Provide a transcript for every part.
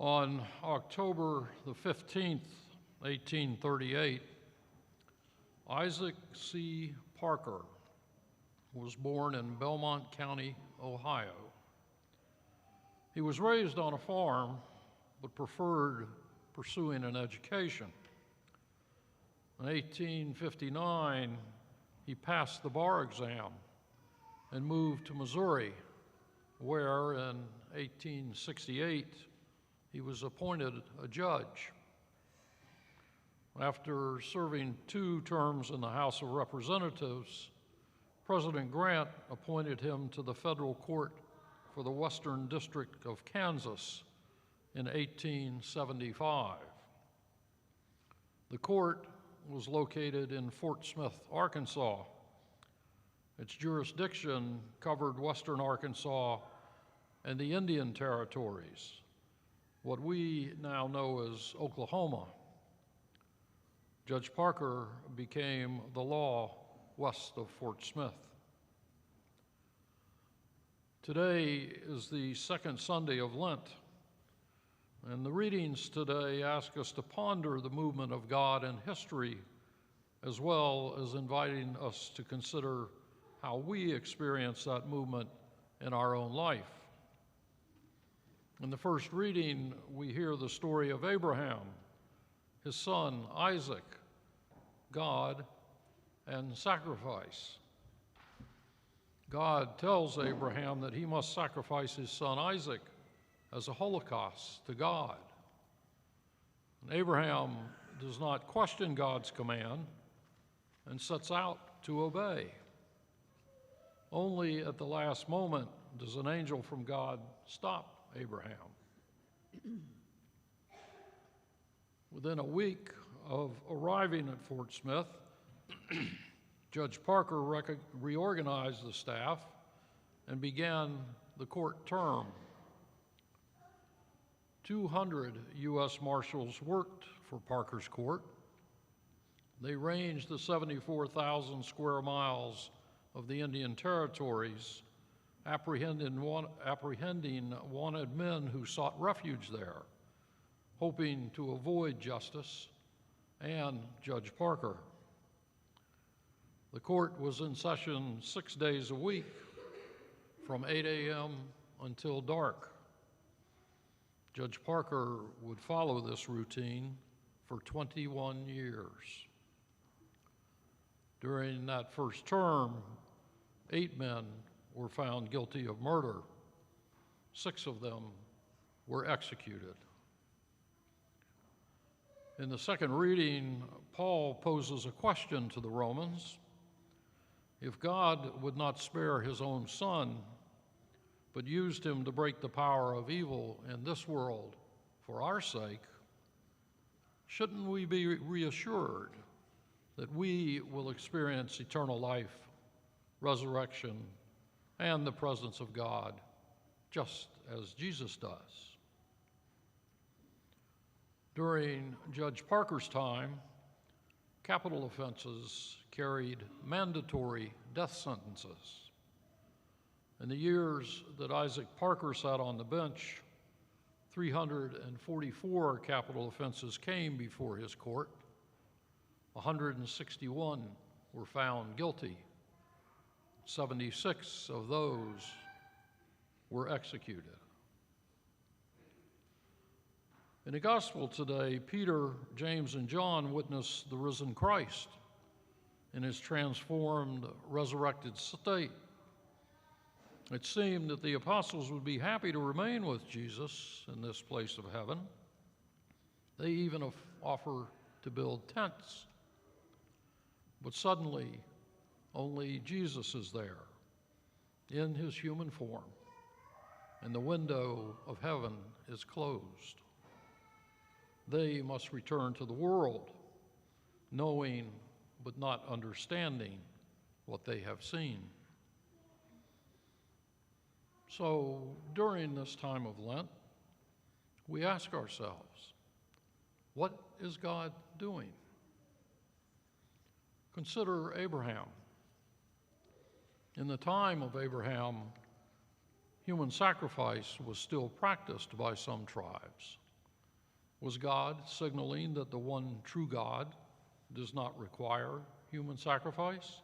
On October the 15th, 1838, Isaac C. Parker was born in Belmont County, Ohio. He was raised on a farm, but preferred pursuing an education. In 1859, he passed the bar exam and moved to Missouri, where in 1868 he was appointed a judge. After serving 2 terms in the House of Representatives, President Grant appointed him to the federal court for the Western District of Kansas in 1875. The court was located in Fort Smith, Arkansas. Its jurisdiction covered western Arkansas and the Indian Territories, what we now know as Oklahoma. Judge Parker became the law west of Fort Smith. Today is the second Sunday of Lent, and the readings today ask us to ponder the movement of God in history, as well as inviting us to consider how we experience that movement in our own life. In the first reading, we hear the story of Abraham, his son Isaac, God, and sacrifice. God tells Abraham that he must sacrifice his son Isaac as a holocaust to God. And Abraham does not question God's command and sets out to obey. Only at the last moment does an angel from God stop Abraham. Within a week of arriving at Fort Smith, Judge Parker reorganized the staff and began the court term. 200 U.S. Marshals worked for Parker's court. They ranged the 74,000 square miles of the Indian Territories, apprehending wanted men who sought refuge there, hoping to avoid justice and Judge Parker. The court was in session 6 days a week from 8 a.m. until dark. Judge Parker would follow this routine for 21 years. During that first term, 8 men were found guilty of murder. 6 of them were executed. In the second reading, Paul poses a question to the Romans. If God would not spare his own son, but used him to break the power of evil in this world for our sake, shouldn't we be reassured that we will experience eternal life, resurrection, and the presence of God, just as Jesus does? During Judge Parker's time, capital offenses carried mandatory death sentences. In the years that Isaac Parker sat on the bench, 344 capital offenses came before his court. 161 were found guilty. 76 of those were executed. In the gospel today, Peter, James, and John witnessed the risen Christ in his transformed, resurrected state. It seemed that the apostles would be happy to remain with Jesus in this place of heaven. They even offer to build tents. But suddenly, only Jesus is there in his human form, and the window of heaven is closed. They must return to the world, knowing but not understanding what they have seen. So during this time of Lent, we ask ourselves, what is God doing? Consider Abraham. In the time of Abraham, human sacrifice was still practiced by some tribes. Was God signaling that the one true God does not require human sacrifice?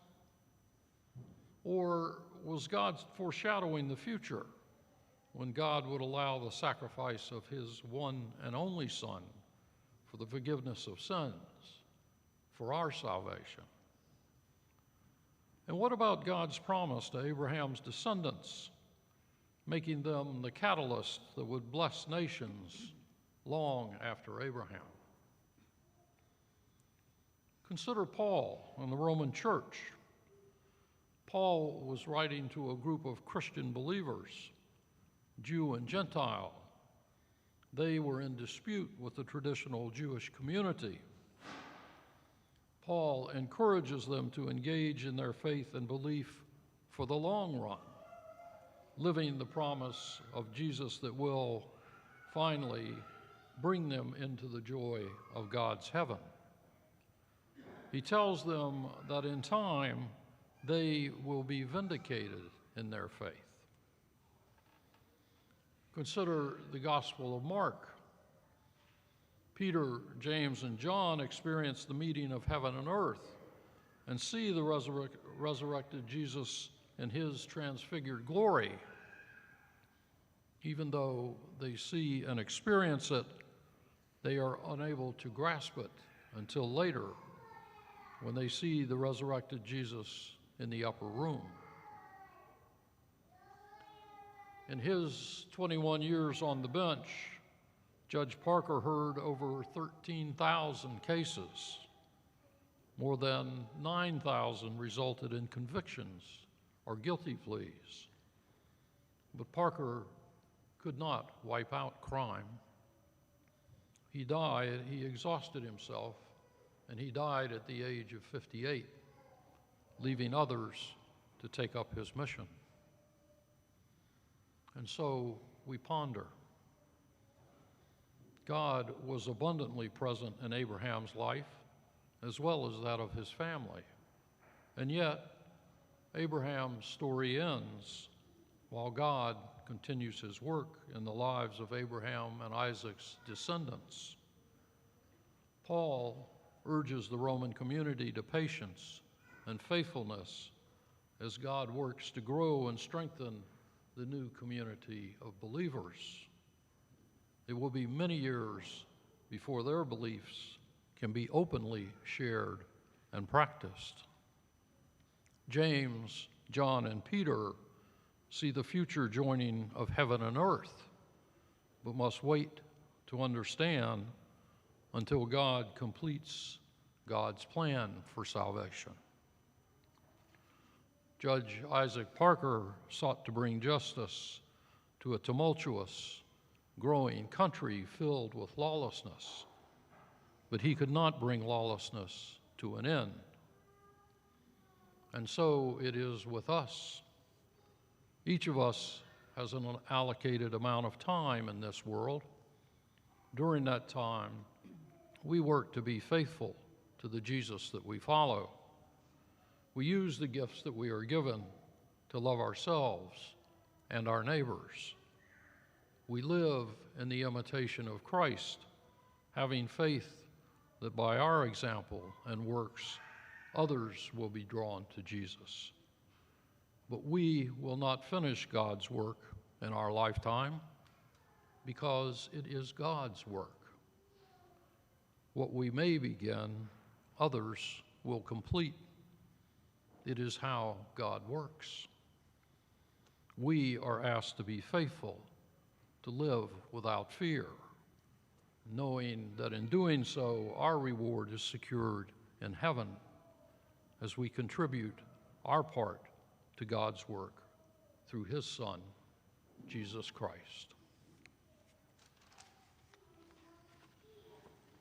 Or was God foreshadowing the future when God would allow the sacrifice of his one and only Son for the forgiveness of sins, for our salvation? And what about God's promise to Abraham's descendants, making them the catalyst that would bless nations long after Abraham? Consider Paul and the Roman Church. Paul was writing to a group of Christian believers, Jew and Gentile. They were in dispute with the traditional Jewish community. Paul encourages them to engage in their faith and belief for the long run, living the promise of Jesus that will finally bring them into the joy of God's heaven. He tells them that in time they will be vindicated in their faith. Consider the Gospel of Mark. Peter, James, and John experience the meeting of heaven and earth and see the resurrected Jesus in his transfigured glory. Even though they see and experience it, they are unable to grasp it until later when they see the resurrected Jesus in the upper room. In his 21 years on the bench, Judge Parker heard over 13,000 cases. More than 9,000 resulted in convictions or guilty pleas. But Parker could not wipe out crime. He died, he exhausted himself, and he died at the age of 58, leaving others to take up his mission. And so we ponder. God was abundantly present in Abraham's life, as well as that of his family. And yet, Abraham's story ends while God continues his work in the lives of Abraham and Isaac's descendants. Paul urges the Roman community to patience and faithfulness as God works to grow and strengthen the new community of believers. It will be many years before their beliefs can be openly shared and practiced. James, John, and Peter see the future joining of heaven and earth, but must wait to understand until God completes God's plan for salvation. Judge Isaac Parker sought to bring justice to a tumultuous, growing country filled with lawlessness, but he could not bring lawlessness to an end. And so it is with us. Each of us has an allocated amount of time in this world. During that time, we work to be faithful to the Jesus that we follow. We use the gifts that we are given to love ourselves and our neighbors. We live in the imitation of Christ, having faith that by our example and works, others will be drawn to Jesus. But we will not finish God's work in our lifetime because it is God's work. What we may begin, others will complete. It is how God works. We are asked to be faithful, to live without fear, knowing that in doing so, our reward is secured in heaven as we contribute our part to God's work through his Son, Jesus Christ.